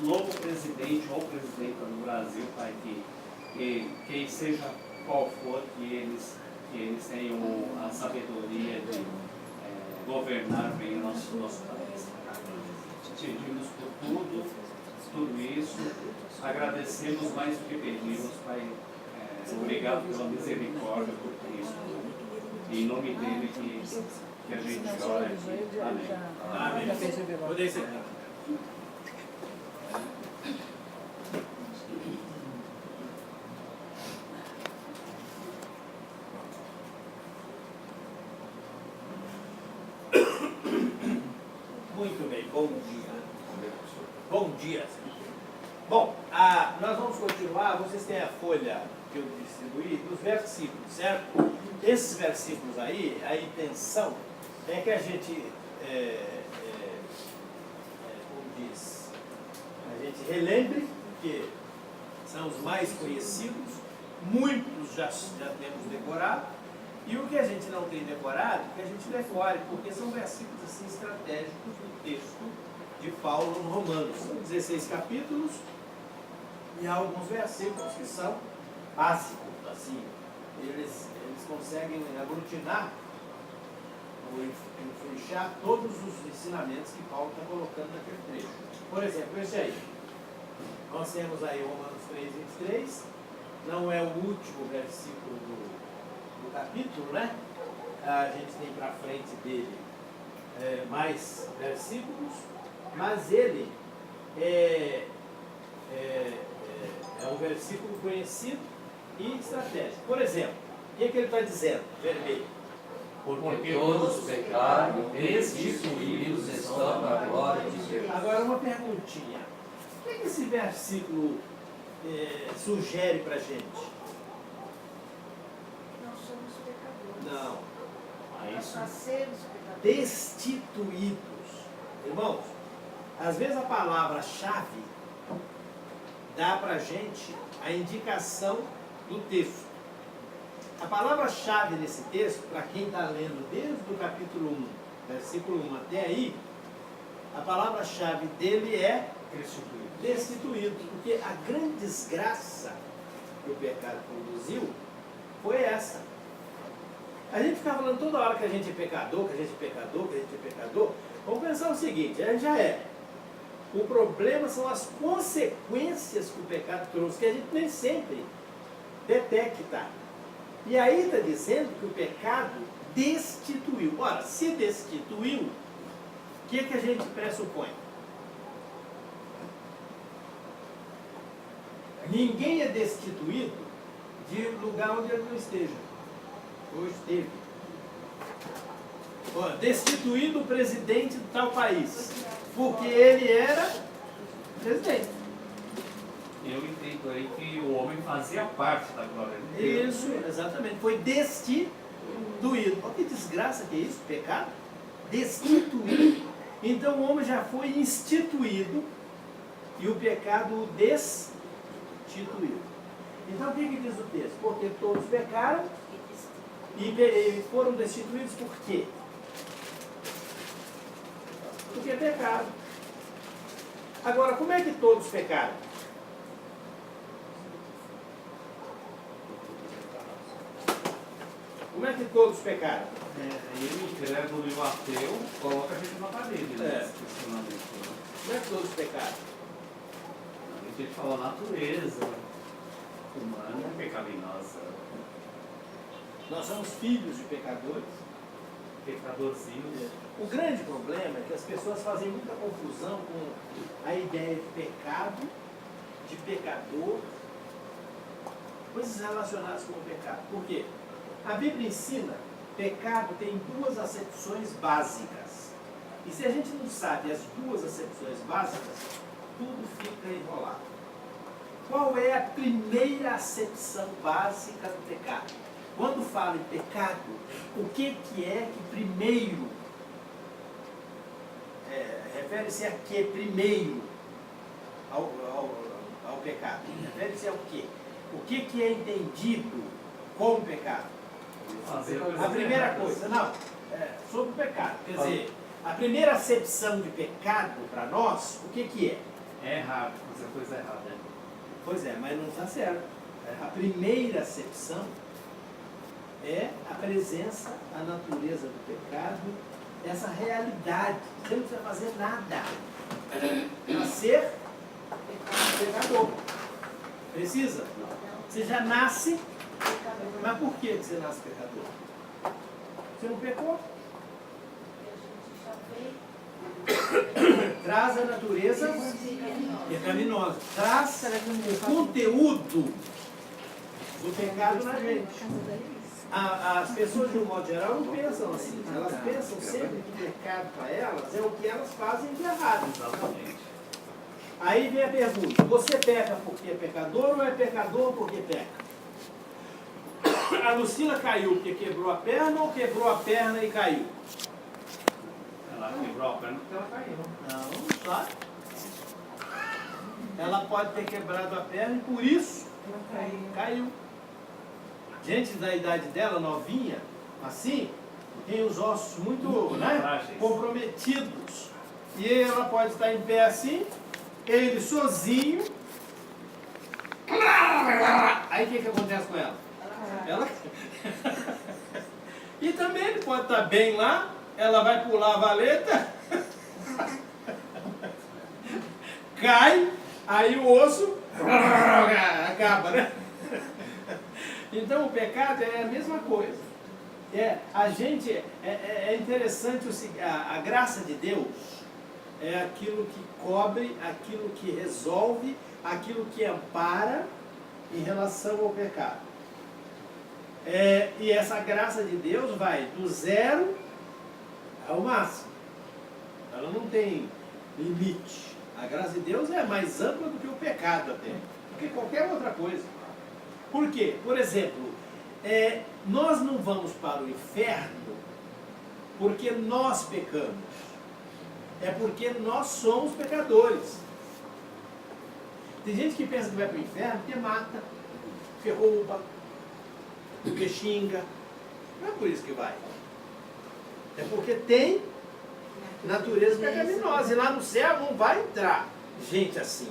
novo presidente ou presidenta do Brasil, Pai, que seja qual for, que eles tenham a sabedoria de governar bem o nosso país. Pedimos por tudo isso, agradecemos mais do que pedimos, Pai. Obrigado pela misericórdia por Cristo. E em nome dele que a gente ora aqui. Amém. Amém. Poder ser. Muito bem, bom dia. Bom dia. Bom, nós vamos continuar. Vocês têm a folha que eu distribuí dos versículos, certo? Esses versículos aí, a intenção é que a gente, como diz, a gente relembre, porque são os mais conhecidos, muitos já temos decorado, e o que a gente não tem decorado, que a gente decore, porque são versículos assim, estratégicos do texto de Paulo no Romanos. São 16 capítulos e há alguns versículos que são básicos, assim, eles conseguem aglutinar ou influenciar todos os ensinamentos que Paulo está colocando naquele trecho. Por exemplo, esse aí. Nós temos aí Romanos 3:23, não é o último versículo do capítulo, né? A gente tem para frente dele mais versículos, mas ele é um versículo conhecido e estratégico. Por exemplo, o que ele está dizendo? Vermelho. Porque todos pecaram, destituídos estão da glória de Deus. Agora uma perguntinha. O que esse versículo sugere para a gente? Nós somos pecadores. Não. Nós nascemos pecadores. Destituídos. Irmãos, às vezes a palavra-chave dá para a gente a indicação do texto. A palavra-chave nesse texto, para quem está lendo desde o capítulo 1, versículo 1 até aí, a palavra-chave dele é destituído, porque a grande desgraça que o pecado produziu foi essa. A gente fica falando toda hora que a gente é pecador, que a gente é pecador, que a gente é pecador. Vamos pensar o seguinte, a gente já é. O problema são as consequências que o pecado trouxe, que a gente nem sempre detecta. E aí está dizendo que o pecado destituiu. Ora, se destituiu, o que a gente pressupõe? Ninguém é destituído de lugar onde ele não esteja. Ou esteve. Ora, destituído o presidente de tal país. Porque ele era presidente. Eu entendo aí que o homem fazia parte da glória de Deus. Isso, exatamente. Foi destituído. Olha que desgraça que é isso, pecado. Destituído. Então o homem já foi instituído e o pecado o destituiu. Então o que diz o texto? Porque todos pecaram e foram destituídos por quê? Porque pecaram. Agora, como é que todos pecaram? Como é que todos pecaram? E o incrédulo e o ateu coloca a gente na parede, né? Como é que todos pecaram? A gente fala a natureza humana é pecaminosa. Nós somos filhos de pecadores. Pecadorzinhos. O grande problema é que as pessoas fazem muita confusão com a ideia de pecado, de pecador, coisas relacionadas com o pecado. Por quê? A Bíblia ensina que pecado tem duas acepções básicas. E se a gente não sabe as duas acepções básicas, tudo fica enrolado. Qual é a primeira acepção básica do pecado? Quando fala em pecado, o que é que primeiro refere-se a que primeiro ao pecado? Refere-se ao quê? O que é entendido como pecado? A primeira coisa, sobre o pecado. Quer dizer, a primeira acepção de pecado para nós, o que é? É errado, fazer coisa errada. Pois é, mas não está certo. A primeira acepção é a presença da natureza do pecado, essa realidade. Você não precisa fazer nada. Nascer pecador. Precisa? Você já nasce, mas por que você nasce pecador? Você não pecou? Traz a natureza pecaminosa. Traz o conteúdo do pecado na gente. As pessoas, de um modo geral, não pensam assim. Elas pensam sempre que o pecado para elas é o que elas fazem de errado. Exatamente. Aí vem a pergunta: você peca porque é pecador ou é pecador porque peca? A Lucila caiu porque quebrou a perna ou quebrou a perna e caiu? Ela quebrou a perna porque ela caiu. Não, sabe? Ela pode ter quebrado a perna e por isso caiu. Gente da idade dela, novinha, assim, tem os ossos muito, frágeis, comprometidos. E ela pode estar em pé assim, ele sozinho. Aí o que acontece com ela? Ela... E também ele pode estar bem lá, ela vai pular a valeta, cai, aí o osso acaba, né? Então o pecado é a mesma coisa. É interessante a graça de Deus é aquilo que cobre, aquilo que resolve, aquilo que ampara em relação ao pecado. E essa graça de Deus vai do zero ao máximo. Ela não tem limite. A graça de Deus é mais ampla do que o pecado até, do que qualquer outra coisa. Por quê? Por exemplo, nós não vamos para o inferno porque nós pecamos. É porque nós somos pecadores. Tem gente que pensa que vai para o inferno porque mata, porque rouba, porque xinga. Não é por isso que vai. É porque tem natureza pecaminosa. E lá no céu não vai entrar gente assim.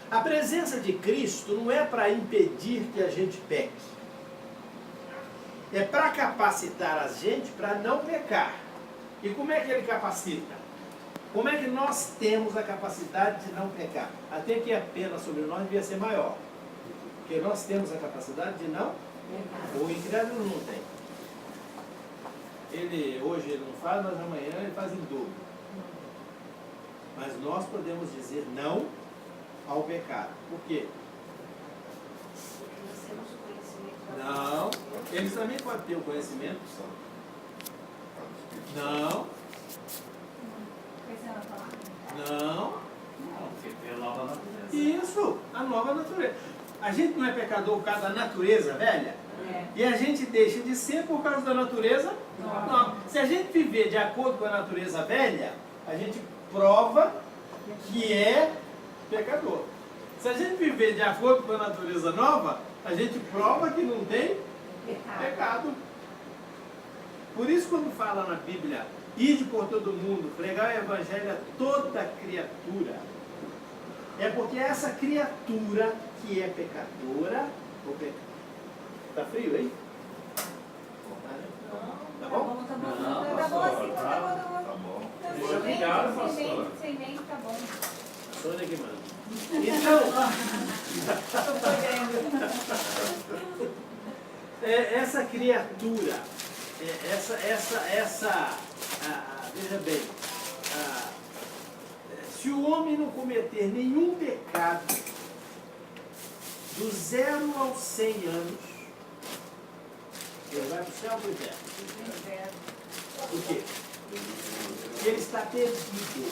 A presença de Cristo não é para impedir que a gente peque. É para capacitar a gente para não pecar. E como é que ele capacita? Como é que nós temos a capacidade de não pecar? Até que a pena sobre nós devia ser maior. Porque nós temos a capacidade de não pecar. O incrédulo não tem. Hoje ele não faz, mas amanhã ele faz em dobro. Mas nós podemos dizer não ao pecado. Por quê? Não. Eles também podem ter o conhecimento. Não. Não. Porque tem a nova natureza. Isso, a nova natureza. A gente não é pecador por causa da natureza velha? E a gente deixa de ser por causa da natureza nova. Se a gente viver de acordo com a natureza velha, a gente prova que é pecador. Se a gente viver de acordo com a natureza nova, a gente prova que não tem pecado. Por isso, quando fala na Bíblia, ide por todo mundo, pregar o evangelho a toda criatura, é porque essa criatura que é pecadora, tá frio aí? Tá bom? Tá bom, Não, tá bom assim, pastor, tá bom. Muito obrigado, pastor. Sem nem, tá bom. Sônia que manda. Então, essa criatura, veja bem, se o homem não cometer nenhum pecado, do 0 aos 100 anos, ele vai para o céu ou para o inferno? Por quê? Porque ele está perdido.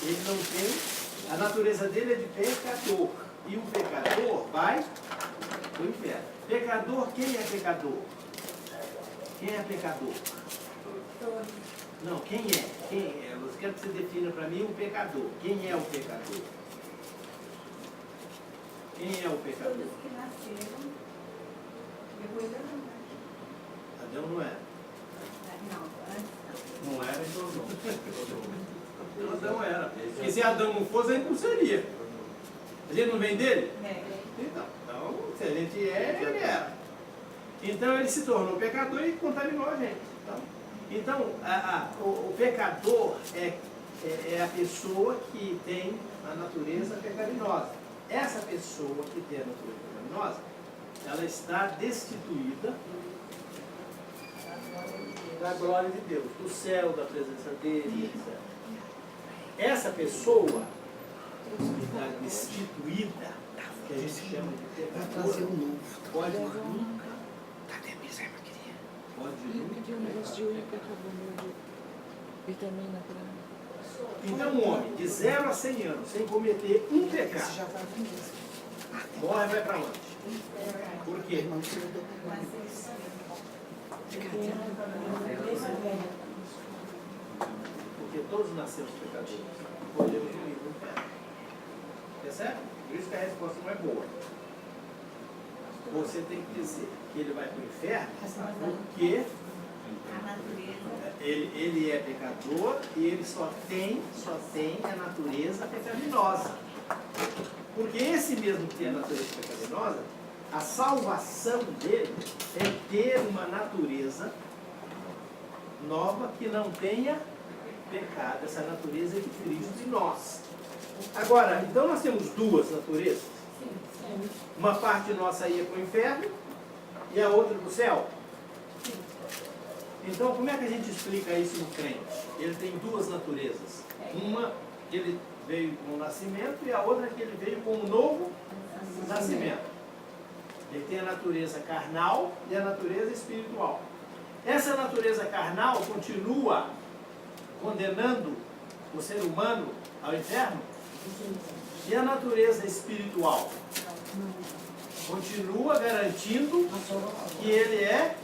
Ele não tem. A natureza dele é de pecador. E o pecador vai para o inferno. Pecador, quem é pecador? Quem é pecador? Não, quem é? Quem é? Eu quero que você defina para mim o pecador. Quem é o pecador? Quem é o pecador? Todos que nasceram depois da Adão. Adão não é. Não, antes. Não era em todo mundo. Adão era. Porque se Adão não fosse, a gente não seria. A gente não vem dele? Então, se a gente ele era. Então ele se tornou pecador e contaminou a gente. Então o pecador é a pessoa que tem a natureza pecaminosa. Essa pessoa que tem a natureza pecaminosa, ela está destituída da glória de Deus, do céu, da presença dele, etc. Essa pessoa que está destituída, que a gente chama de pecador, pode nunca. Cadê a minha queria? Pode nunca. Pediu um negócio de unha que acabou meu de vitamina para. Então, um homem de 0 a 100 anos, sem cometer um pecado, Já está com isso. morre e vai para onde? Por quê? Porque todos nascemos pecadores. Podemos ir no inferno. Percebe? Por isso que a resposta não é boa. Você tem que dizer que ele vai para o inferno porque ele é pecador e ele só tem a natureza pecaminosa. Porque esse mesmo que tem a natureza pecaminosa, a salvação dele é ter uma natureza nova que não tenha pecado. Essa natureza é de Cristo em nós. Agora, então nós temos duas naturezas. Uma parte nossa ia para o inferno e a outra para o céu. Então, como é que a gente explica isso no crente? Ele tem duas naturezas. Uma que ele veio com o nascimento e a outra que ele veio com o novo nascimento. Ele tem a natureza carnal e a natureza espiritual. Essa natureza carnal continua condenando o ser humano ao inferno? E a natureza espiritual continua garantindo que ele é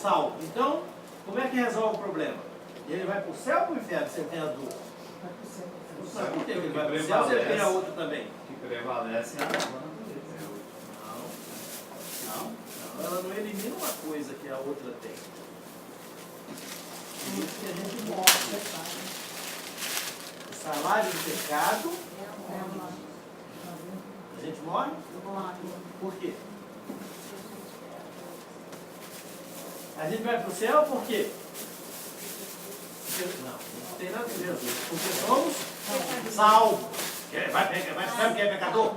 salvo. Então, como é que resolve o problema? Ele vai para o céu ou para o inferno se ele tem a dúvida? Não, por que ele vai para o céu se ele tem a outra também? Que prevalece a natureza. Não. Ela não elimina uma coisa que a outra tem. Por isso que a gente morre. O salário do pecado, a gente morre? Por quê? A gente vai para o céu por quê? Não tem nada a ver. Porque somos salvos. Sabe quem é pecador?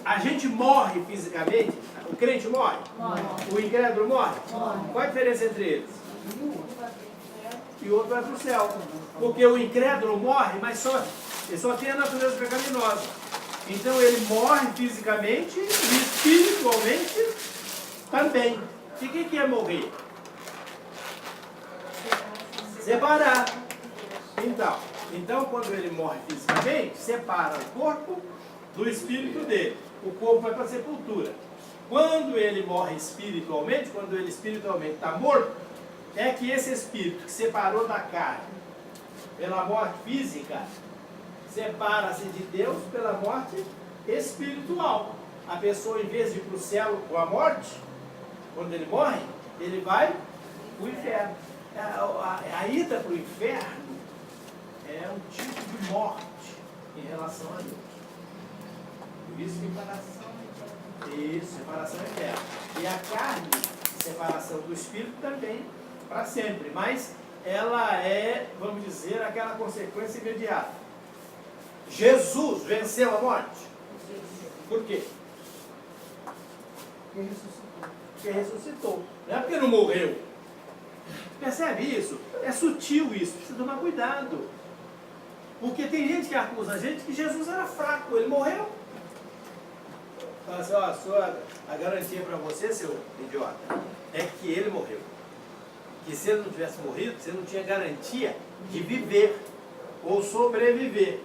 A gente morre fisicamente, o crente morre, o incrédulo morre. Qual a diferença entre eles? E o outro vai para o céu. Porque o incrédulo morre, mas ele só tem a natureza pecaminosa. Então ele morre fisicamente e espiritualmente também. E o que é morrer? Separar. Então, quando ele morre fisicamente, separa o corpo do espírito dele. O corpo vai para a sepultura. Quando ele morre espiritualmente, quando ele espiritualmente está morto, é que esse espírito que separou da carne pela morte física, separa-se de Deus pela morte espiritual. A pessoa, em vez de ir para o céu com a morte, quando ele morre, ele vai para o inferno. A ida para o inferno é um tipo de morte em relação a Deus. Por isso que separação eterna. E a carne, separação do espírito também, para sempre. Mas ela é, vamos dizer, aquela consequência imediata. Jesus venceu a morte. Por quê? Porque ressuscitou. Não é porque não morreu. Percebe isso? É sutil isso, precisa tomar cuidado. Porque tem gente que acusa a gente que Jesus era fraco, ele morreu. Fala assim, a garantia para você, seu idiota, é que ele morreu. Que se ele não tivesse morrido, você não tinha garantia de viver ou sobreviver.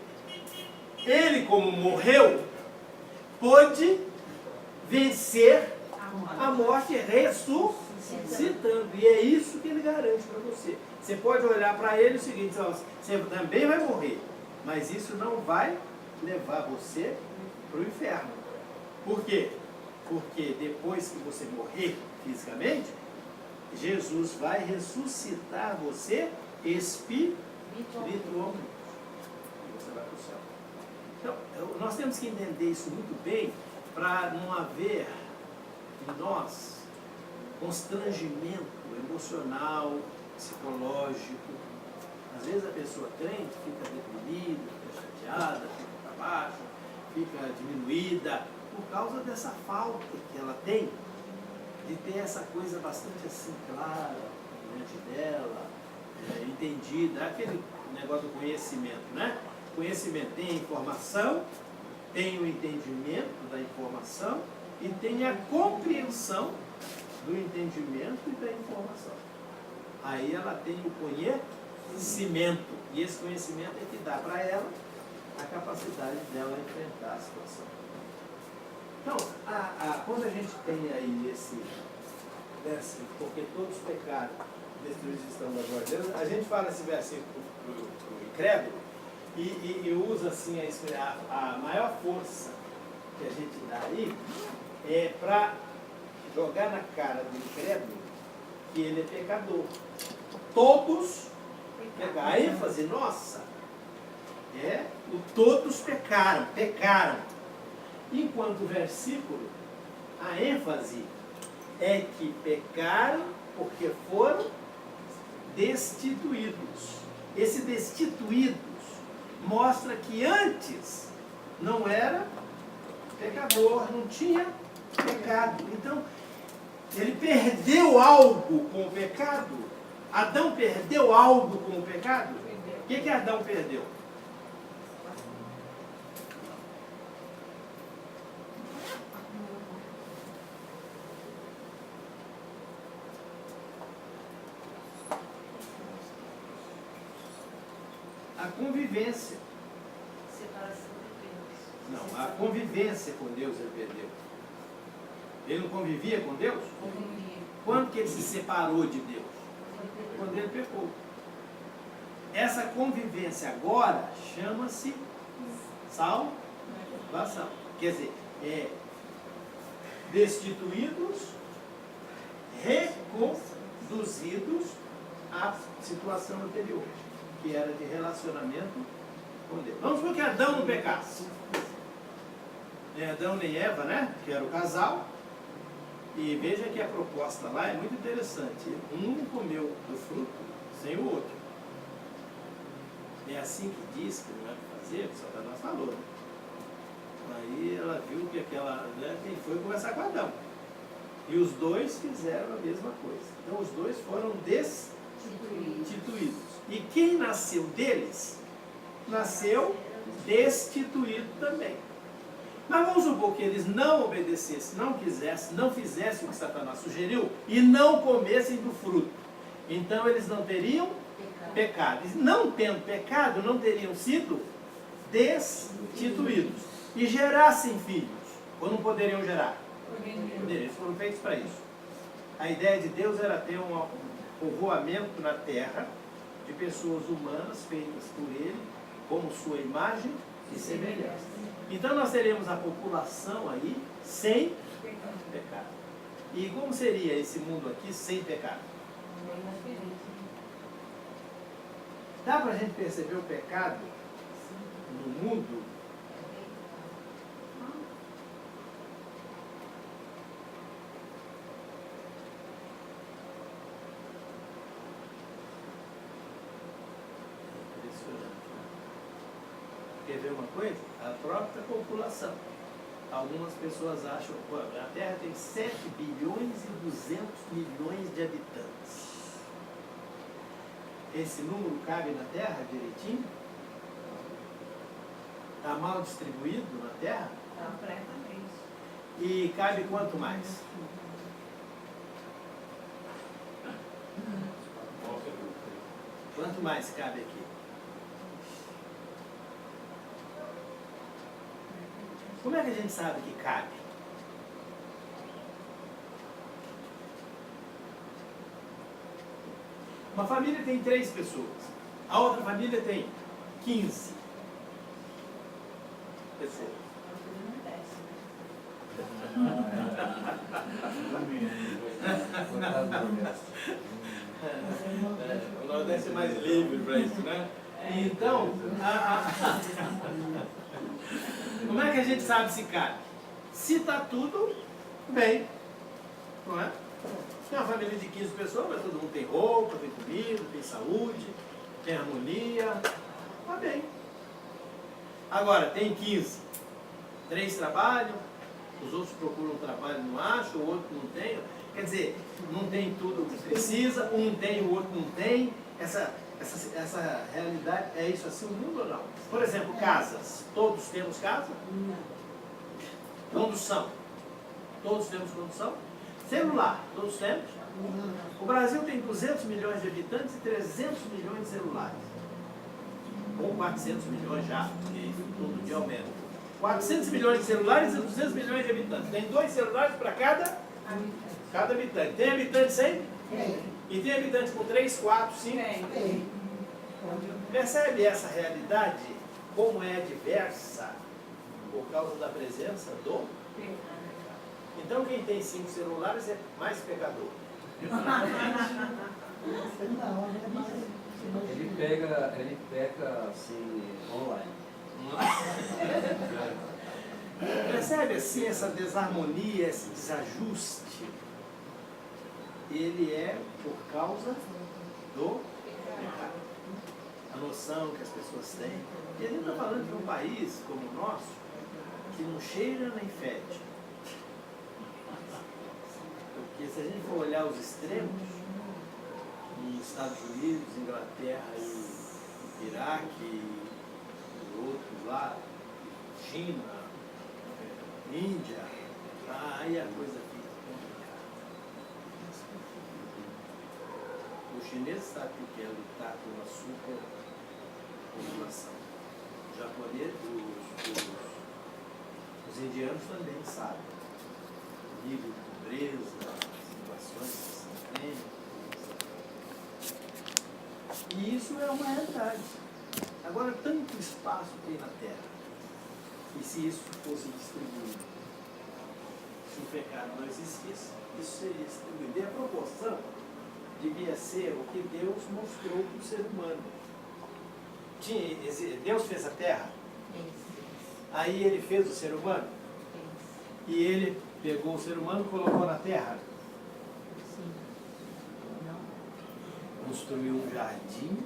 Ele, como morreu, pôde vencer a morte ressuscitando. E é isso que ele garante para você. Você pode olhar para ele o seguinte, você também vai morrer, mas isso não vai levar você para o inferno. Por quê? Porque depois que você morrer fisicamente, Jesus vai ressuscitar você espiritualmente. Litro ou muito. E você vai para o céu. Então, nós temos que entender isso muito bem para não haver em nós constrangimento emocional, psicológico. Às vezes a pessoa crente fica deprimida, fica chateada, fica para baixo, fica diminuída, por causa dessa falta que ela tem de ter essa coisa bastante assim clara diante dela, entendida, aquele negócio do conhecimento, né? Conhecimento tem a informação, tem o entendimento da informação e tem a compreensão do entendimento e da informação. Aí ela tem o conhecimento, e esse conhecimento é que dá para ela a capacidade dela enfrentar a situação. Então, quando a gente tem aí esse versículo, porque todos pecaram, destruídos estão da glória de Deus, a gente fala esse versículo para o incrédulo e usa assim a maior força que a gente dá aí é para jogar na cara do incrédulo que ele é pecador. Todos pecaram. A ênfase nossa é o todos pecaram. Enquanto o versículo, a ênfase é que pecaram porque foram destituídos. Esse destituídos mostra que antes não era pecador, não tinha pecado. Então, ele perdeu algo com o pecado. Adão perdeu algo com o pecado? O que Adão perdeu? A convivência. Separação de Deus. Não, a convivência com Deus ele perdeu. Ele não convivia com Deus? Quando que ele se separou de Deus? Quando ele pecou. Essa convivência agora chama-se salvação. Quer dizer, destituídos, reconduzidos à situação anterior, que era de relacionamento com Deus. Vamos supor que Adão não pecasse. Nem Adão nem Eva, né? Que era o casal. E veja que a proposta lá é muito interessante. Um comeu do fruto sem o outro. É assim que diz que não é para fazer, que Satanás falou. Né? Aí ela viu que aquela, né, quem foi conversar com Adão. E os dois fizeram a mesma coisa. Então os dois foram destituídos. E quem nasceu deles, nasceu destituído também. Mas vamos supor que eles não obedecessem, não quisessem, não fizessem o que Satanás sugeriu e não comessem do fruto. Então eles não teriam pecado. E não tendo pecado, não teriam sido destituídos. E gerassem filhos. Ou não poderiam gerar? Poderiam. Eles foram feitos para isso. A ideia de Deus era ter um povoamento na terra de pessoas humanas feitas por Ele, como sua imagem e semelhança. Então nós teremos a população aí sem pecado. E como seria esse mundo aqui sem pecado? Dá para a gente perceber o pecado no mundo? Quer ver uma coisa? A própria população. Algumas pessoas acham que a Terra tem 7 bilhões e 200 milhões de habitantes. Esse número cabe na Terra direitinho? Está mal distribuído na Terra? Completamente. E cabe quanto mais? Quanto mais cabe aqui? Como é que a gente sabe que cabe? Uma família tem 3 pessoas. A outra família tem 15 pessoas. O Nordeste é mais livre para isso, né? Então, como é que a gente sabe se cabe? Se está tudo bem, não é? Tem uma família de 15 pessoas, mas todo mundo tem roupa, tem comida, tem saúde, tem harmonia, está bem. Agora, tem 15, 3 trabalham, os outros procuram trabalho e não acham, o outro não tem. Quer dizer, não tem tudo o que precisa, um tem, o outro não tem. Essa realidade, é isso assim o mundo ou não? Por exemplo, casas. Todos temos casa? Condução. Todos temos condução? Celular. Todos temos? O Brasil tem 200 milhões de habitantes e 300 milhões de celulares. Ou 400 milhões já, porque todo dia aumenta. 400 milhões de celulares e 200 milhões de habitantes. Tem 2 celulares para cada habitante. Tem habitante sem? Tem. E tem habitantes com 3, 4, 5? Tem. Percebe essa realidade, como é diversa por causa da presença do pecado? Então quem tem 5 celulares é mais pecador. Ele peca assim, online. Percebe assim essa desarmonia, esse desajuste? Ele é por causa do pecado. A noção que as pessoas têm. E a gente está falando de um país como o nosso, que não cheira nem fede. Porque se a gente for olhar os extremos, nos Estados Unidos, Inglaterra e Iraque, e outros lá, China, Índia, aí a coisa fica complicada. O chinês sabe o que é lutar por uma super população. O japonês, os indianos também sabem. O nível de pobreza, as situações que se enfrentam. E isso é uma realidade. Agora, tanto espaço tem na Terra. E se isso fosse distribuído? Se o pecado não existisse, isso seria distribuído. E a proporção devia ser o que Deus mostrou para o ser humano. Deus fez a Terra, aí Ele fez o ser humano, e Ele pegou o ser humano e colocou na Terra. Construiu um jardim,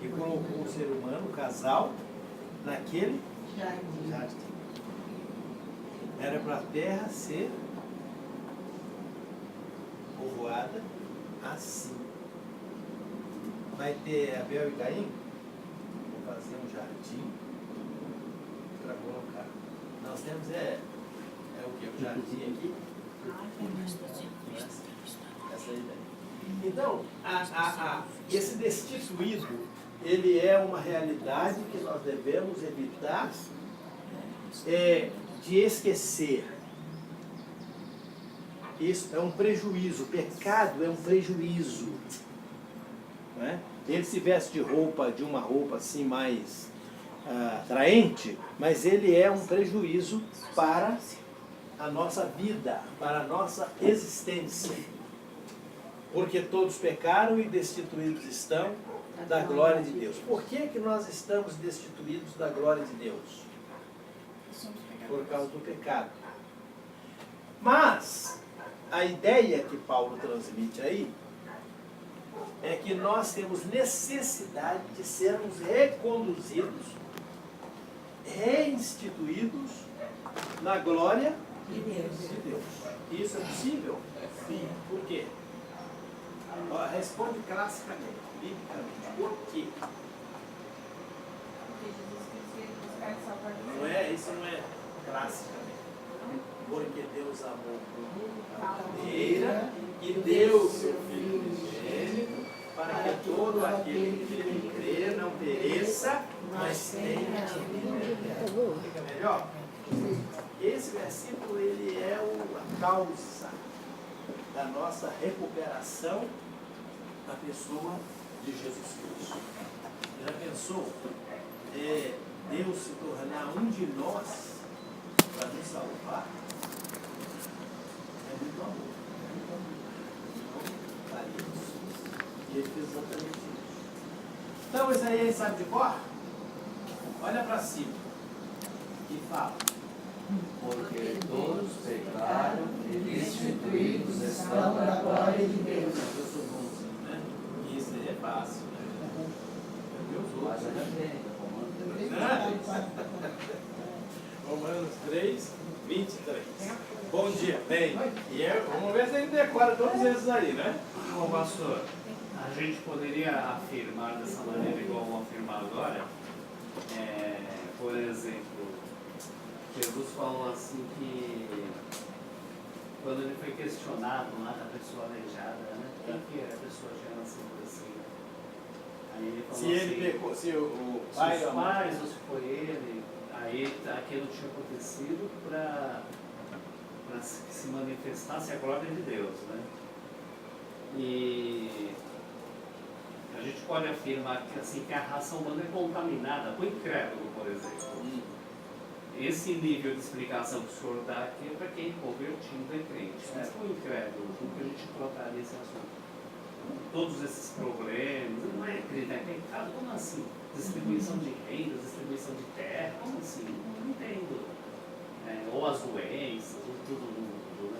e colocou o ser humano, o casal, naquele jardim. Era para a terra ser povoada assim. Vai ter Abel e Caim? Vou fazer um jardim para colocar. Nós temos o que? O jardim aqui? Essa ideia. Então, esse destituído, ele é uma realidade que nós devemos evitar de esquecer. Isso é um prejuízo. O pecado é um prejuízo. Não é? Ele se veste de uma roupa assim mais atraente, mas ele é um prejuízo para a nossa vida, para a nossa existência. Porque todos pecaram e destituídos estão da glória de Deus. Por que nós estamos destituídos da glória de Deus? Por causa do pecado. Mas a ideia que Paulo transmite aí é que nós temos necessidade de sermos reconduzidos, reinstituídos na glória de Deus. Isso é possível? Sim. Por quê? Responde classicamente, biblicamente. Por quê? Isso não é classicamente. Porque Deus amou o mundo da maneira e deu o seu Filho unigênito para que todo aquele que nele crê não pereça, mas tenha a vida eterna. Fica melhor? Esse versículo ele é a causa da nossa recuperação da pessoa de Jesus Cristo. Já pensou? Deus se tornar um de nós para nos salvar? É muito amor. Então, faria isso. E ele fez exatamente isso. Então, isso aí sabe de cor? Olha para cima e fala. Porque todos pecaram e destituídos estão da glória de Deus. Eu sou bonzinho, né? Isso aí é fácil, né? Mas ainda tem, Romanos 3, 23. Bom dia, bem. Vamos ver se ele decora todos esses aí, né? Ô pastor, a gente poderia afirmar dessa maneira, igual vamos afirmar agora, por exemplo, Jesus falou assim que quando ele foi questionado lá da pessoa aleijada, né? Quem que era a pessoa de nascida assim? Aí ele falou Se ele assim, pecou, se o se pai os ou a mãe. pais ou se foi ele, aí aquilo tinha acontecido para que se manifestasse a glória de Deus, né? E a gente pode afirmar que, assim, que a raça humana é contaminada com o incrédulo, por exemplo. Esse nível de explicação que o senhor dá aqui é para quem é convertido é crente. Mas com o incrédulo, como que a gente colocaria esse assunto? Todos esses problemas, não é crente, é pecado, como assim? Distribuição de rendas, distribuição de terra, como assim? Não entendo. Ou as doenças, ou tudo mundo, né?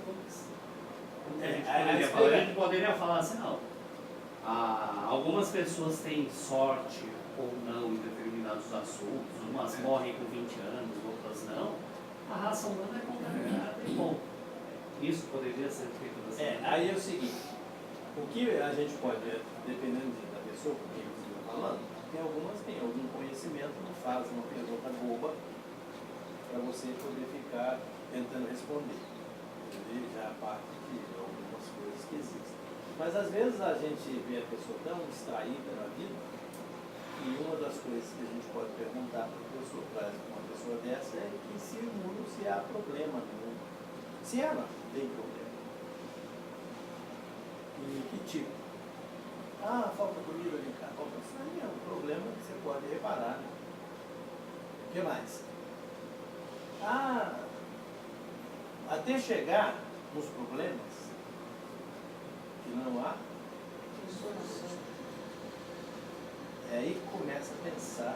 Como que a gente poderia falar assim, não. Algumas pessoas têm sorte ou não em determinados assuntos, umas morrem com 20 anos, outras não. A raça humana é contaminada, é bom. Isso poderia ser feito dessa maneira. Aí é o seguinte, o que a gente pode, dependendo da pessoa com quem você está falando, tem algumas têm algum conhecimento, não faz uma pergunta boba para você poder ficar tentando responder. Entendeu? Já a parte de algumas coisas que existem. Mas às vezes a gente vê a pessoa tão distraída na vida, e uma das coisas que a gente pode perguntar para uma pessoa dessa é que se o mundo, se há problema no mundo. Se ela tem problema. E que tipo? Falta comida ali em casa. Isso aí é um problema que você pode reparar. Né? O que mais? Até chegar nos problemas que não há, é aí que começa a pensar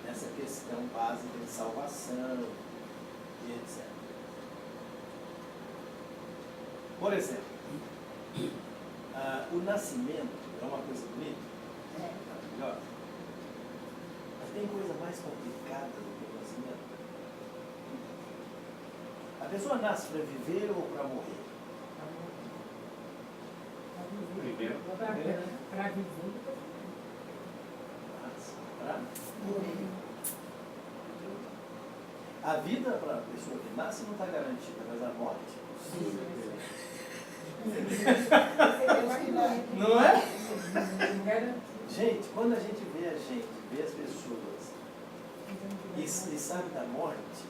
nessa questão básica de salvação e etc. Por exemplo, o nascimento é uma coisa bonita, maravilhosa, mas tem coisa mais complicada do que o nascimento. A pessoa nasce para viver ou para morrer? Primeiro, Para viver. Para morrer. A vida para a pessoa que nasce não está garantida, mas a morte. Não é? Gente, quando a gente vê as pessoas e sabe da morte,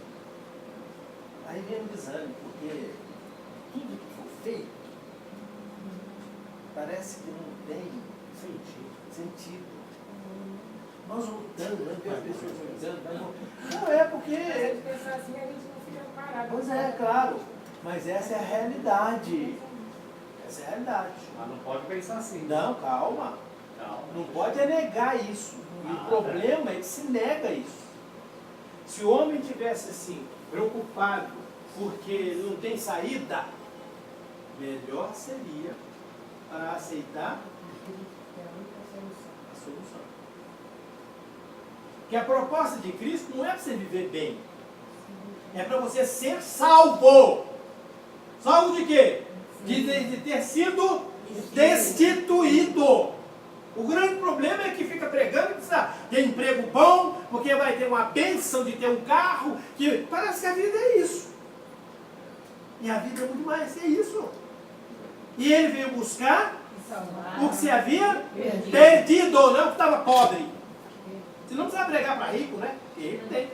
aí vem um desânimo, porque tudo que for feito parece que não tem sentido. Nós lutando, né? As pessoas lutando. Não é porque. Pensar assim, a gente não fica parado. Pois é, claro. Mas essa é a realidade. Essa é a realidade. mas não pode pensar assim. Não, calma. Não pode negar isso. E o problema é que se nega isso. Se o homem tivesse assim, preocupado porque não tem saída, melhor seria para aceitar a solução. Que a proposta de Cristo não é para você viver bem. É para você ser salvo. Salvo de quê? De ter sido destituído. O grande problema é que fica pregando que precisa ter emprego bom, porque vai ter uma bênção de ter um carro, que parece que a vida é isso. E a vida é muito mais, é isso. E ele veio buscar o que se havia perdido, não que estava pobre. Você não precisa pregar para rico, né? Porque rico tem.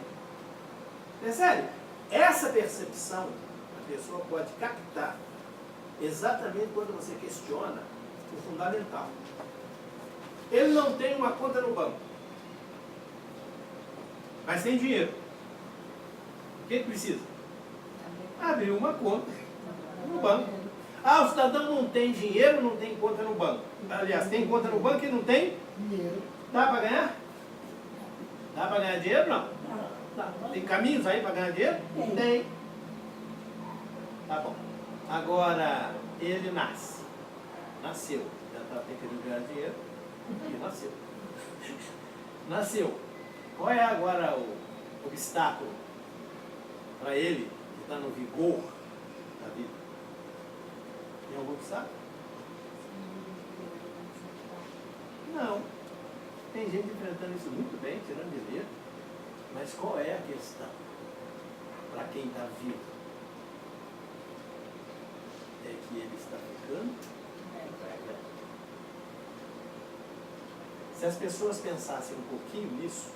É sério. Essa percepção a pessoa pode captar exatamente quando você questiona o fundamental. Ele não tem uma conta no banco, mas tem dinheiro. O que ele precisa? Abrir uma conta no banco. Ah, o cidadão não tem dinheiro, não tem conta no banco. Aliás, tem conta no banco e não tem? Dinheiro. Dá para ganhar? Dá para ganhar dinheiro? Não. Tem caminhos aí para ganhar dinheiro? Tem. Tá bom. Agora, ele nasce. Nasceu. Já está querendo ganhar dinheiro. E nasceu. Nasceu. Qual é agora o obstáculo para ele que está no vigor da vida? Tem algum obstáculo? Não. Tem gente enfrentando isso muito bem, tirando de letra. Mas qual é a questão para quem está vivo? É que ele está ficando velho. Se as pessoas pensassem um pouquinho nisso,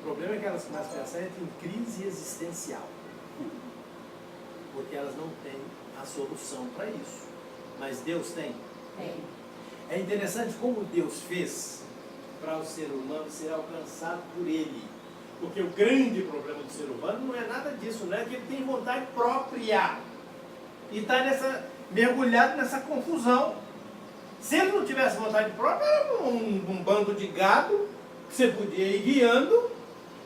o problema é que elas começam a pensar em crise existencial. Porque elas não têm a solução para isso. Mas Deus tem. É interessante como Deus fez para o ser humano ser alcançado por Ele. Porque o grande problema do ser humano não é nada disso, não é que ele tem vontade própria. E está mergulhado nessa confusão. Se ele não tivesse vontade própria, era um bando de gado que você podia ir guiando.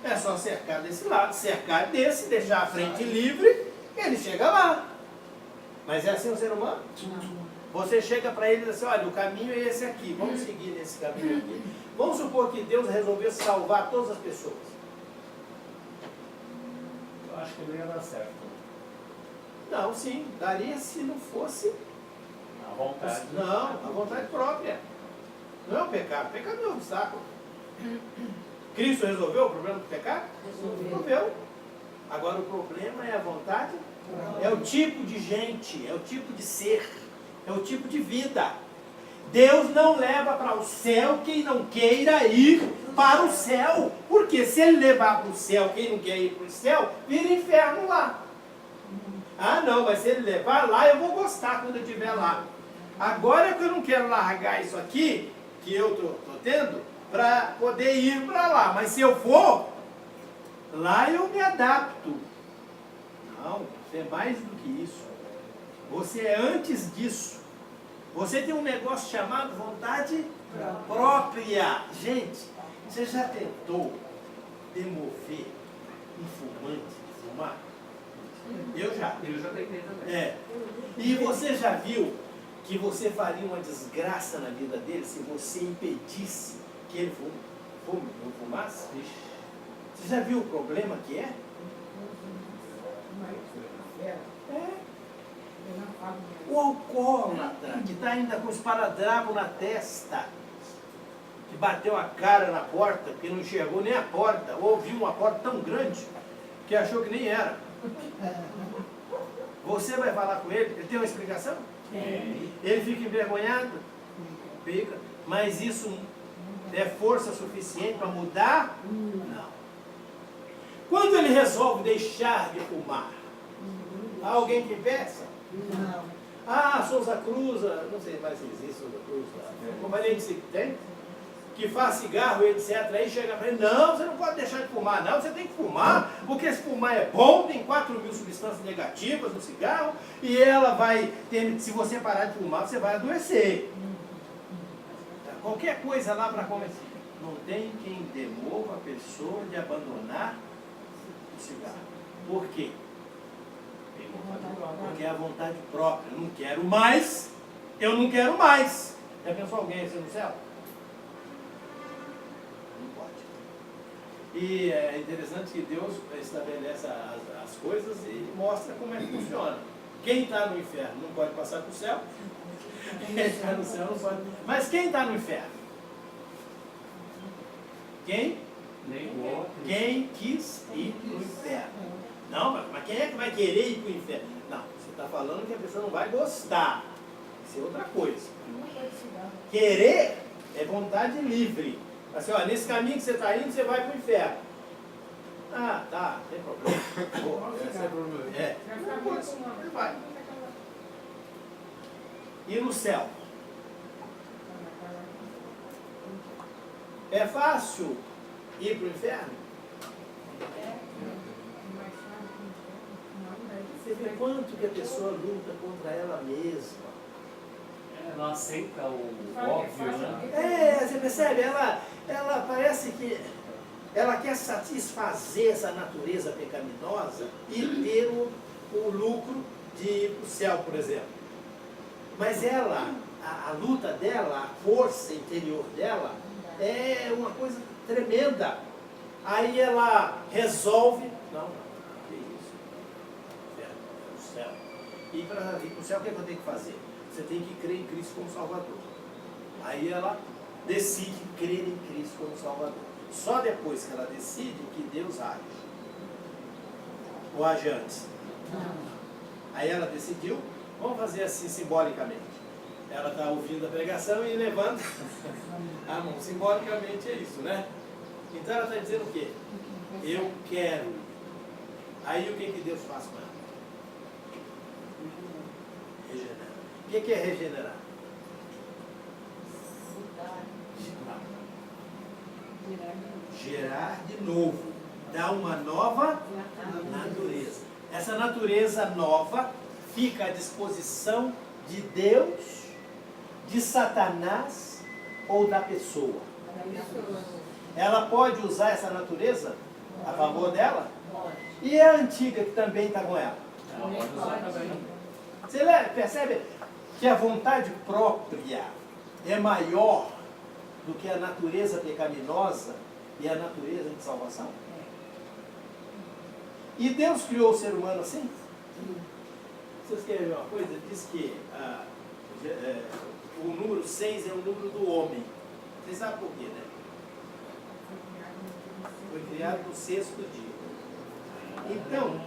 É só cercar desse lado, cercar desse, deixar a frente livre, e ele chega lá. Mas é assim o ser humano? Você chega para ele e diz assim, olha, o caminho é esse aqui, vamos seguir nesse caminho aqui. Vamos supor que Deus resolveu salvar todas as pessoas. Eu acho que não ia dar certo. Não, sim, daria se não fosse... A vontade. Não, a vontade própria. Não é o pecado. O pecado não é um obstáculo. Cristo resolveu o problema do pecado? Resolveu. Agora o problema é a vontade, é o tipo de gente, é o tipo de ser, é o tipo de vida. Deus não leva para o céu quem não queira ir para o céu. Porque se ele levar para o céu quem não quer ir para o céu, vira inferno lá. Ah não, mas se ele levar lá, eu vou gostar quando eu estiver lá. Agora é que eu não quero largar isso aqui, que eu estou tendo, para poder ir para lá. Mas se eu for, lá eu me adapto. Não, você é mais do que isso. Você é antes disso. Você tem um negócio chamado vontade própria. Gente, você já tentou demover um fumante de fumar? Eu já tentei também. É. E você já viu que você faria uma desgraça na vida dele se você impedisse que ele não fumasse? Você já viu o problema que é? O alcoólatra, que está ainda com esparadrapo na testa, que bateu a cara na porta, que não enxergou nem a porta, ou ouviu uma porta tão grande, que achou que nem era. Você vai falar com ele, ele tem uma explicação? Ele fica envergonhado? Fica. Mas isso é força suficiente para mudar? Não. Quando ele resolve deixar de fumar, há alguém que impeça? Não. Ah, Souza Cruz, não sei mais se existe Souza Cruz, companhia de tem, que faz cigarro e etc. Aí chega para ele, não, você não pode deixar de fumar, não, você tem que fumar, porque se fumar é bom, tem 4.000 substâncias negativas no cigarro, e ela vai ter, se você parar de fumar, você vai adoecer. Qualquer coisa lá para começar. Não tem quem demova a pessoa de abandonar o cigarro. Por quê? Porque é a vontade própria. Eu não quero mais, eu não quero mais. Já pensou alguém assim no céu? Não pode. E é interessante que Deus estabelece as coisas e mostra como é que funciona. Quem está no inferno não pode passar para o céu. Quem está no céu não pode. Mas quem está no inferno? Quem? Negou. Quem quis ir para o inferno. Não, mas quem é que vai querer ir para o inferno? Não, você está falando que a pessoa não vai gostar. Isso é outra coisa. Querer é vontade livre. Assim, ó, nesse caminho que você está indo, você vai para o inferno. Ah, tá, não tem problema. Ele vai. E no céu? É fácil ir para o inferno? Você vê quanto que a pessoa luta contra ela mesma. Não aceita o óbvio, né? Você percebe? Ela parece que ela quer satisfazer essa natureza pecaminosa e ter o lucro de ir para o céu, por exemplo. Mas ela, a luta dela, a força interior dela, é uma coisa tremenda. Aí ela resolve, não, que isso? É o céu. E para ir para o céu, o que é que eu tenho que fazer? Você tem que crer em Cristo como Salvador. Aí ela decide crer em Cristo como Salvador. Só depois que ela decide que Deus age. Ou age antes? Aí ela decidiu, vamos fazer assim simbolicamente. Ela está ouvindo a pregação e levanta a mão. Simbolicamente é isso, né? Então ela está dizendo o quê? Eu quero. Aí o que Deus faz com ela? Regenerar. O que é regenerar? Gerar de novo. Dar uma nova natureza. Essa natureza nova fica à disposição de Deus, de Satanás ou da pessoa. Ela pode usar essa natureza a favor dela? E a antiga que também está com ela? Ela pode usar também. Você percebe que a vontade própria é maior do que a natureza pecaminosa e a natureza de salvação? E Deus criou o ser humano assim? Vocês querem ver uma coisa? Diz que o número 6 é o número do homem. Vocês sabem por quê, né? Foi criado no 6º dia. Então,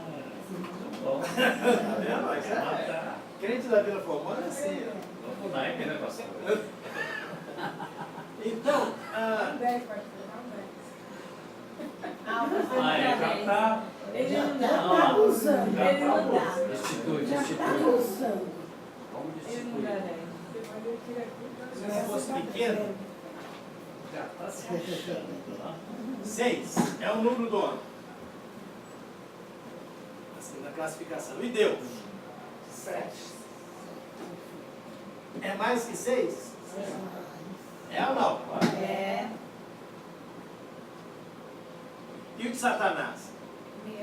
tá vendo? Crente da Vila Formosa é assim. Vamos dar, né, pastor? Então, Ele já está. Ele não dá. Tá usando. Ele não dá. Destitui, Tá destitui. usando. Vamos Ele não destituir. dá, né? se fosse pequeno, Já está se achando, tá? 6 é o número do homem. Assim, na classificação. E Deus? 7. É mais que 6? É ou não? É. E o de Satanás?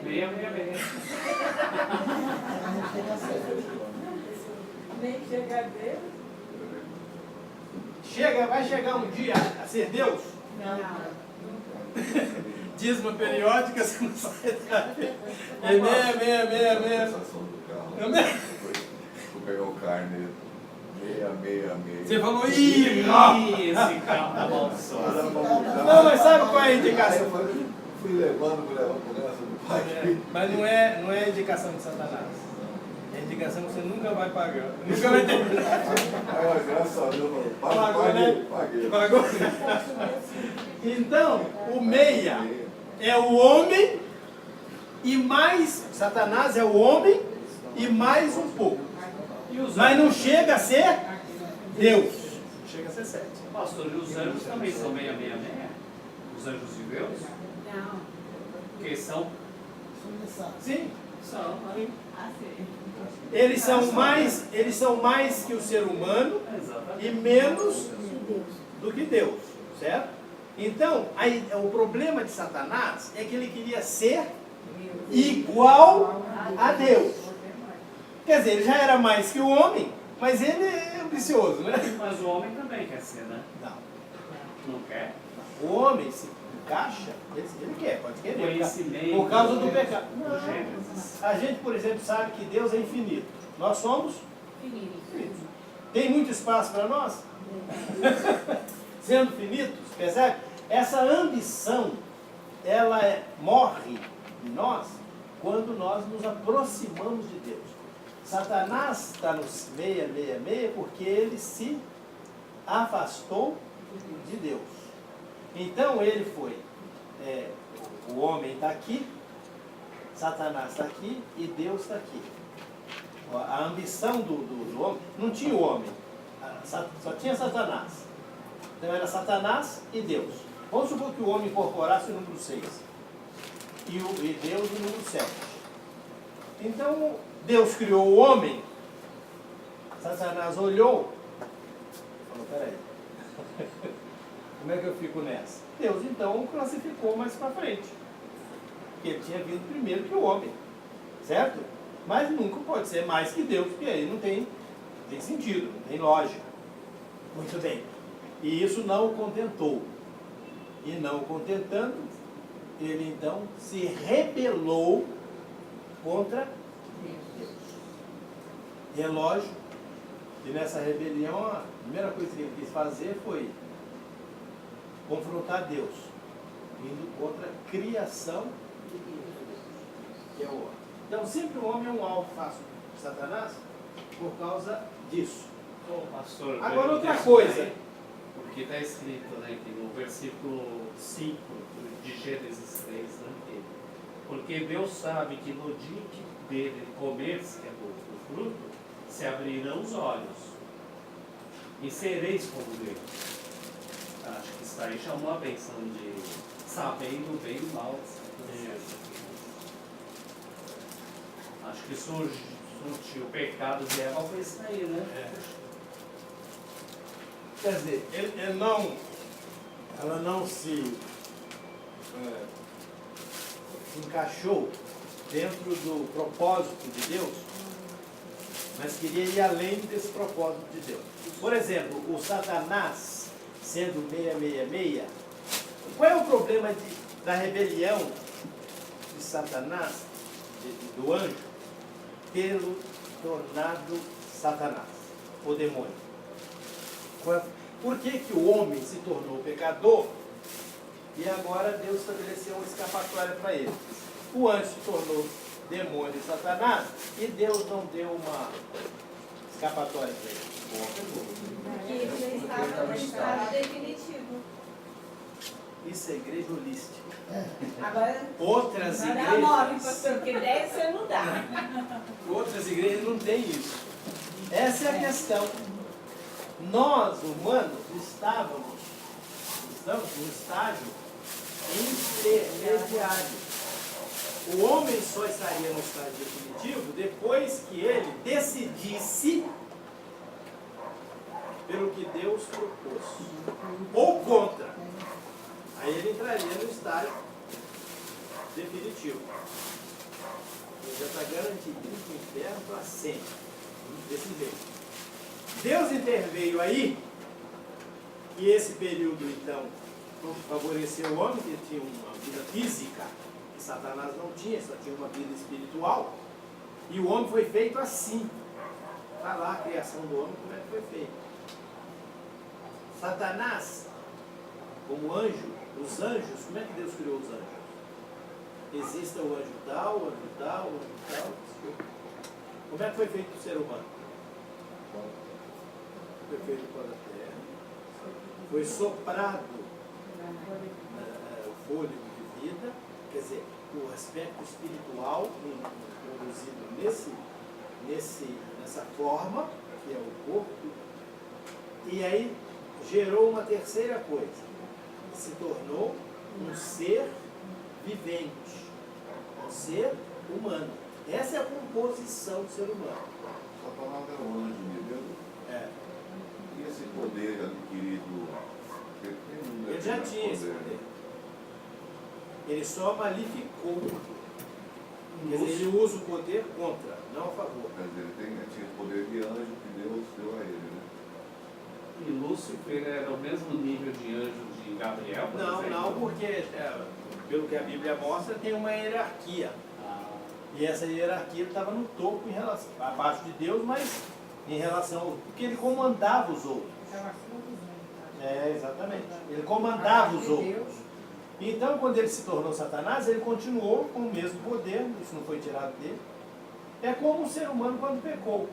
Meia, meia, meia. Nem chegar dele. Vai chegar um dia a ser Deus? Não. Dízimo periódica, você não sai daqui. É meia. Sensação do carro. É meia. Vou pegar o carne 666. Você falou, Ih, esse carro tá amaldiçoado. Não, mas sabe qual é a indicação? Fui levando por essa do pai. Mas não é indicação de Satanás. É indicação que você nunca vai pagar. Nunca vai ter. Aí, graças a Deus, Pagou, né? paguei. Pagou. Então, o meia é o homem e mais. Satanás é o homem e mais um pouco. E os Mas não anjos? chega a ser Deus. Chega a ser 7. Pastor, e os anjos também são meia, meia, meia? Os anjos de Deus? Não. Porque são. Sim. São. Assim. Eles são mais que o ser humano Exatamente. e menos do que Deus, certo? Então, aí, o problema de Satanás é que ele queria ser igual a Deus. Quer dizer, ele já era mais que o homem, mas ele é ambicioso, né? Mas o homem também quer ser, né? Não. Não quer? O homem se encaixa, ele quer, pode querer. Conhecimento. Por causa do pecado. Do Gênesis. A gente, por exemplo, sabe que Deus é infinito. Nós somos Finito. Tem muito espaço para nós? Sendo finitos, percebe? Essa ambição, ela morre em nós quando nós nos aproximamos de Deus. Satanás está no 666 porque ele se afastou de Deus. Então ele foi, o homem está aqui, Satanás está aqui e Deus está aqui. A ambição do homem, não tinha o homem, só tinha Satanás. Então era Satanás e Deus. Vamos supor que o homem incorporasse o número 6 e Deus o número 7. Então Deus criou o homem. Satanás olhou. Falou, peraí. Como é que eu fico nessa? Deus então classificou mais para frente. Porque ele tinha vindo primeiro que o homem. Certo? Mas nunca pode ser mais que Deus, porque aí não tem sentido, não tem lógica. Muito bem. E isso não o contentou. E não o contentando, ele então se rebelou contra Deus. E é lógico que nessa rebelião a primeira coisa que ele quis fazer foi confrontar Deus, indo contra a criação de Deus, que é o homem. Então sempre o homem é um alvo fácil de Satanás por causa disso. Ô, pastor, Agora outra isso coisa. daí, porque está escrito, né, que no versículo 5 de Gênesis 3, né, porque Deus sabe que no dia que dele comer-se, que é do fruto, se abrirão os olhos e sereis como Deus. Acho que isso aí chamou a atenção de sabendo o bem e o mal. Acho que surgiu o pecado de Eva foi isso aí, né? Quer dizer, ela não se encaixou dentro do propósito de Deus, mas queria ir além desse propósito de Deus. Por exemplo, o Satanás, sendo 666, qual é o problema da rebelião de Satanás, do anjo, tê-lo tornado Satanás, o demônio? Por que o homem se tornou pecador e agora Deus estabeleceu uma escapatória para ele? O anjo se tornou demônio e Satanás e Deus não deu uma escapatória para ele. Boa pergunta. Que ele já estava no estado definitivo. Isso é igreja holística. Agora, Outras não dá nome, igrejas, pastor, porque 10 você não dá. outras igrejas não têm isso. Essa é a questão. Nós, humanos, estamos no estágio intermediário. O homem só estaria no estágio definitivo depois que ele decidisse pelo que Deus propôs, ou contra. Aí ele entraria no estágio definitivo. Ele já está garantido no inferno para sempre. Desse jeito. Deus interveio aí, e esse período então favoreceu o homem, que tinha uma vida física, que Satanás não tinha, só tinha uma vida espiritual, e o homem foi feito assim. Está lá a criação do homem, como é que foi feito. Satanás, como anjo, os anjos, como é que Deus criou os anjos? Existe o anjo tal, o anjo tal, o anjo tal. Como é que foi feito o ser humano? Foi feito pela terra, foi soprado o fôlego de vida, quer dizer, o aspecto espiritual produzido nessa forma, que é o corpo, e aí gerou uma terceira coisa, se tornou um ser vivente, um ser humano. Essa é a composição do ser humano. A palavra é o anjo de Deus. É. E esse poder adquirido, Ele já tinha esse poder. Ele só malificou o poder. Quer dizer, ele usa o poder contra, não a favor. Quer dizer, ele tinha o poder de anjo que Deus deu a ele, né? E Lúcifer era o mesmo nível de anjo de Gabriel, por Não, exemplo? não, porque, pelo que a Bíblia mostra, tem uma hierarquia. Ah, E essa hierarquia estava no topo, abaixo de Deus, mas em relação ao... Porque ele comandava os outros. Exatamente. Ele comandava os outros. Então, quando ele se tornou Satanás, ele continuou com o mesmo poder, isso não foi tirado dele. É como o ser humano quando pecou.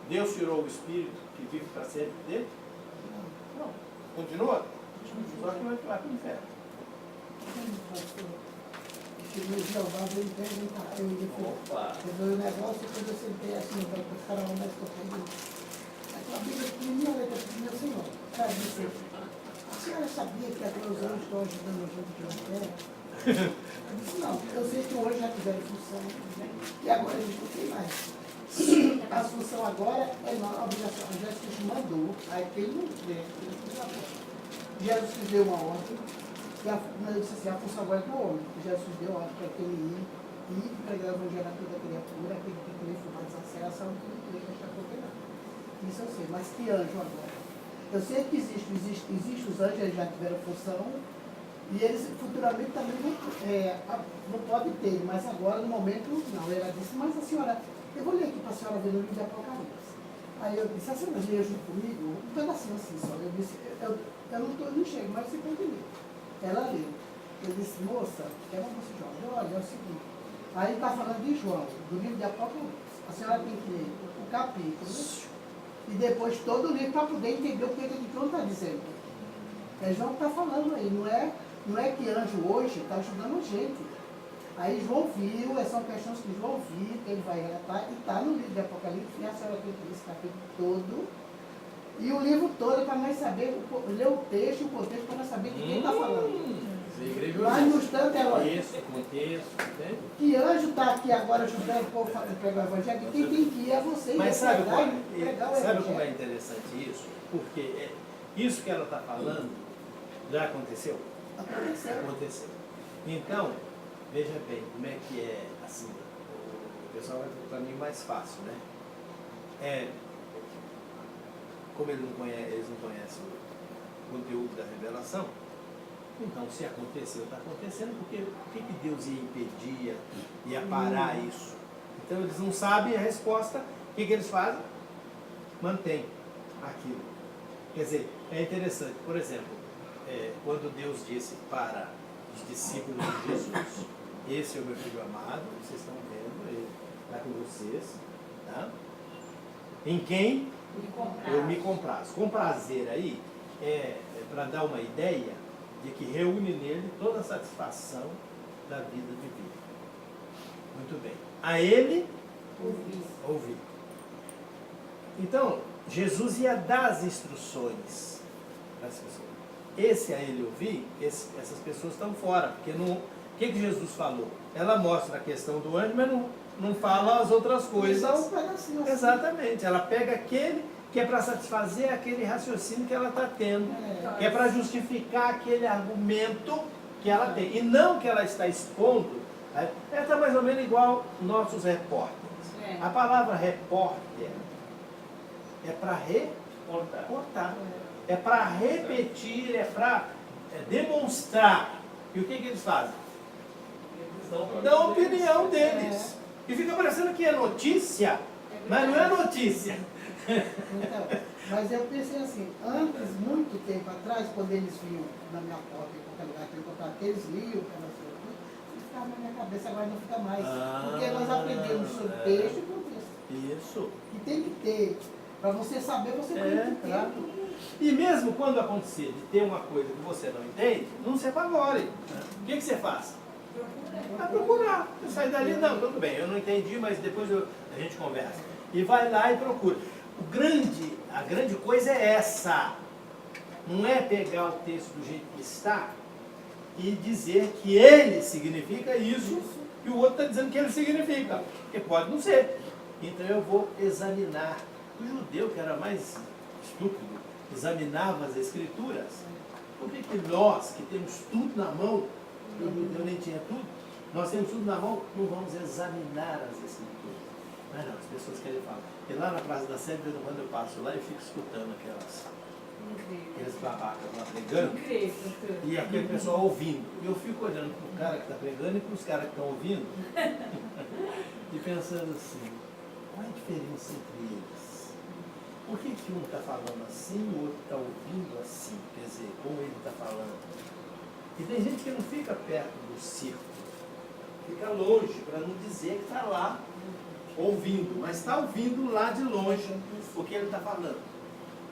Deus tirou o espírito que vive para sempre dele? Não. Continua? Só que vai para o inferno. Chegou o Jeová, veio perguntar para ele depois. opa! Resolveu o negócio e quando eu sentei assim, para o faraó mais que eu peguei. A Bíblia, primeira letra, meu senhor, sabe disso? A senhora sabia que até os anjos estão ajudando a gente aqui na terra? Não, eu sei que hoje já fizeram função, né? E agora eles não tem mais. A função agora é uma obrigação. Jesus mandou, aí tem um Jesus deu uma ordem, e eu disse assim, a função agora é do homem. Jesus deu ordem para aquele ir pregar o evangelho a toda criatura, aquele que crê for batizado será salvo, aquele que crê que está condenado. Isso eu sei, mas que anjo agora? Eu sei que existe os anjos, eles já tiveram função, e eles futuramente também não podem ter, mas agora no momento não. Ela disse, mas a senhora, eu vou ler aqui para a senhora ver no livro de Apocalipse. Aí eu disse, a senhora lê junto comigo? Um pedacinho assim só. Eu disse, eu não chego, mas você pode ler. Ela leu. Eu disse, moça, que era uma moça jovem, olha, é o seguinte. Aí está falando de João, do livro de Apocalipse. A senhora tem que ler o capítulo e depois todo o livro para poder entender o que João está dizendo. É João que está falando aí, não é que anjo hoje está ajudando a gente. Aí João viu, são questões que João viu, que ele vai relatar, e está no livro de Apocalipse, e a senhora tem que ler esse capítulo todo, e o livro todo para nós saber, ler o texto e o contexto para nós saber de quem está falando. Mas no instante ela Contexto, que anjo está aqui agora ajudando o povo a pregar o evangelho, quem tem que ir é você. Mas sabe sabe como é interessante isso? Porque isso que ela está falando já aconteceu? Aconteceu. Então, veja bem, como é que é assim, o pessoal vai para o caminho mais fácil, né? Como eles não conhecem o conteúdo da revelação, então se aconteceu, está acontecendo, porque o que Deus ia impedir, ia parar isso? Então eles não sabem a resposta, o que eles fazem? Mantém aquilo. Quer dizer, é interessante, por exemplo, quando Deus disse para os discípulos de Jesus, esse é o meu filho amado, vocês estão vendo, ele está com vocês, tá? Em quem eu me comprazo. Comprazer aí é para dar uma ideia de que reúne nele toda a satisfação da vida vivida. Muito bem. A ele ouvir. Então, Jesus ia dar as instruções para as pessoas. Esse a ele ouvir, essas pessoas estão fora, porque não. O que Jesus falou? Ela mostra a questão do anjo, mas não fala as outras coisas. Exatamente. Ela pega aquele que é para satisfazer aquele raciocínio que ela está tendo, que é para justificar aquele argumento que ela tem. E não que ela está expondo. Ela está mais ou menos igual nossos repórteres. A palavra repórter é para reportar. É para repetir, é para demonstrar. E o que eles fazem? Dão a opinião deles. E fica parecendo que é notícia, mas não é notícia. Então, mas eu pensei assim, antes, muito tempo atrás, quando eles vinham na minha porta, em qualquer lugar que eu encontrava, que eles liam, ficava na minha cabeça, agora não fica mais. Porque nós aprendemos sobre texto e contexto. Isso. E tem que ter. Para você saber, você tem que ter. E mesmo quando acontecer de ter uma coisa que você não entende, não se apavore. O que você faz? Vai procurar. Você sai dali, não, tudo bem, eu não entendi, mas depois a gente conversa. E vai lá e procura. A grande coisa é essa. Não é pegar o texto do jeito que está e dizer que ele significa isso e o outro está dizendo que ele significa. Porque pode não ser. Então eu vou examinar. O judeu, que era mais estúpido, examinava as escrituras. Por que nós, que temos tudo na mão, o judeu nem tinha tudo, nós temos tudo na mão, não vamos examinar as escrituras? Mas não, as pessoas querem falar. E lá na Praça da Sé, quando eu passo lá, eu fico escutando aqueles babacas lá pregando, e aquele pessoal ouvindo. E eu fico olhando para o cara que está pregando e para os caras que estão ouvindo, e pensando assim, qual é a diferença entre eles? Por que um está falando assim e o outro está ouvindo assim? Quer dizer, como ele está falando? E tem gente que não fica perto do circo, fica longe, para não dizer que está lá ouvindo, mas está ouvindo lá de longe o que ele está falando.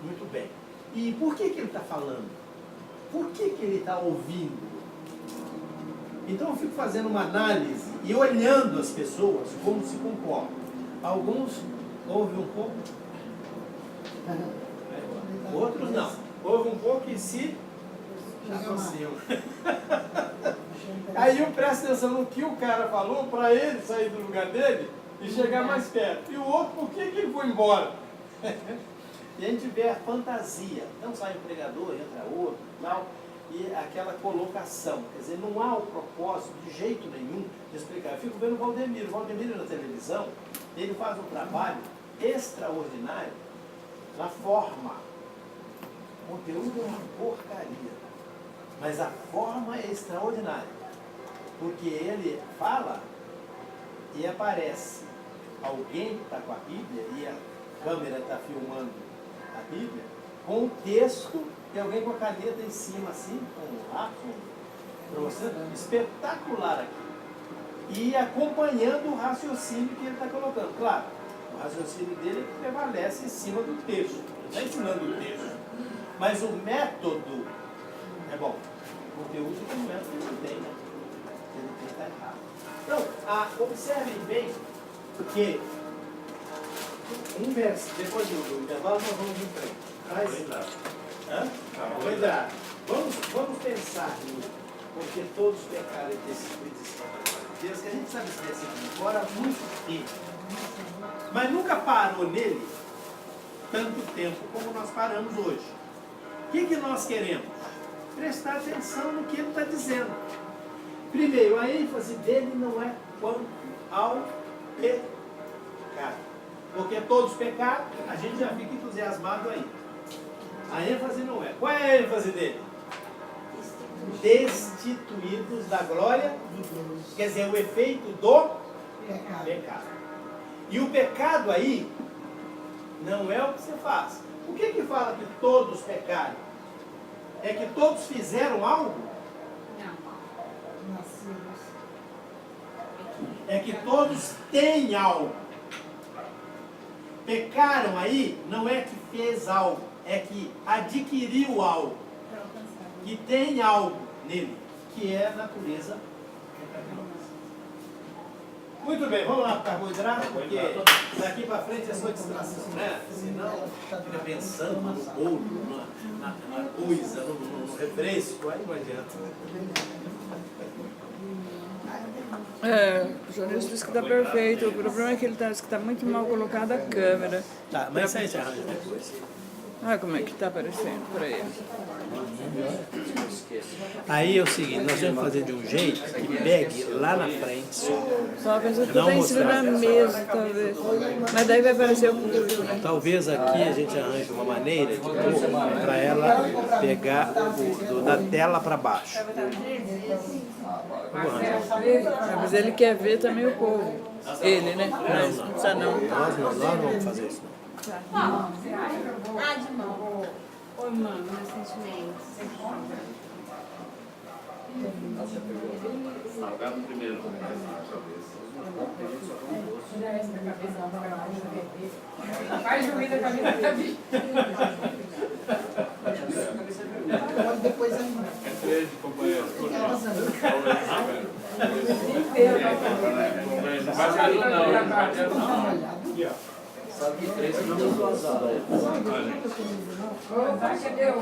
Muito bem. E por que ele está falando? Por que ele está ouvindo? Então eu fico fazendo uma análise e olhando as pessoas como se comportam. Alguns ouvem um pouco, outros não. Ouvem um pouco e se associam. Aí um presta atenção no que o cara falou para ele sair do lugar dele e chegar mais perto. E o outro, por que ele foi embora? E a gente vê a fantasia. Então sai um pregador, entra outro e tal. E aquela colocação. Quer dizer, não há o propósito de jeito nenhum de explicar. Eu fico vendo o Valdemiro. O Valdemiro na televisão, ele faz um trabalho extraordinário na forma. O conteúdo é uma porcaria. Mas a forma é extraordinária. Porque ele fala e aparece alguém que está com a Bíblia e a câmera está filmando a Bíblia com o texto e alguém com a caneta em cima assim, com um lápis, para você, espetacular aqui. E acompanhando o raciocínio que ele está colocando. Claro, o raciocínio dele prevalece em cima do texto. Ele está ensinando o texto. Mas o método é bom. O conteúdo que o método ele não tem, né? Ele tem que estar errado. Então, observem bem que um verso, depois do intervalo nós vamos em frente. Cuidado. Vamos pensar nisso. Porque todos pecaram e destituídos estão da glória de Deus, que a gente sabe esse versículo fora há muito tempo. Mas nunca parou nele tanto tempo como nós paramos hoje. O que nós queremos? Prestar atenção no que ele está dizendo. Primeiro, a ênfase dele não é quanto ao pecado. Porque todos pecaram, a gente já fica entusiasmado aí. A ênfase não é. Qual é a ênfase dele? Destituídos da glória de Deus. Quer dizer, o efeito do pecado. E o pecado aí não é o que você faz. O que fala que todos pecaram? É que todos fizeram algo? É que todos têm algo. Pecaram aí não é que fez algo, é que adquiriu algo. Que tem algo nele, que é a natureza pecaminosa. Muito bem, vamos lá para o carboidrato, porque daqui para frente é só distração, né? Senão fica pensando no bolo, na coisa, no refresco, aí não adianta. O jornalista disse que está perfeito. O problema é que ele diz que está muito mal colocada a câmera. Tá, mas isso aí já arranja depois. Olha como é que está aparecendo por aí. Aí é o seguinte, nós vamos fazer de um jeito que pegue lá na frente só. Só pensando que está em cima da mesa, talvez. Mas daí vai aparecer o público, né? Talvez aqui a gente arranje uma maneira de pôr para ela pegar da tela para baixo. Mas ele quer ver também o povo. Ele, né? Não precisa não. Nós não vamos fazer isso não. De novo. Oi, mano, meus sentimentos. Salgado primeiro. Faz juízo a cabeça da bicha. Depois ainda. É três, companheiro. Não vai sair não. Sabe que 3 não deu duas aulas. Vai que deu.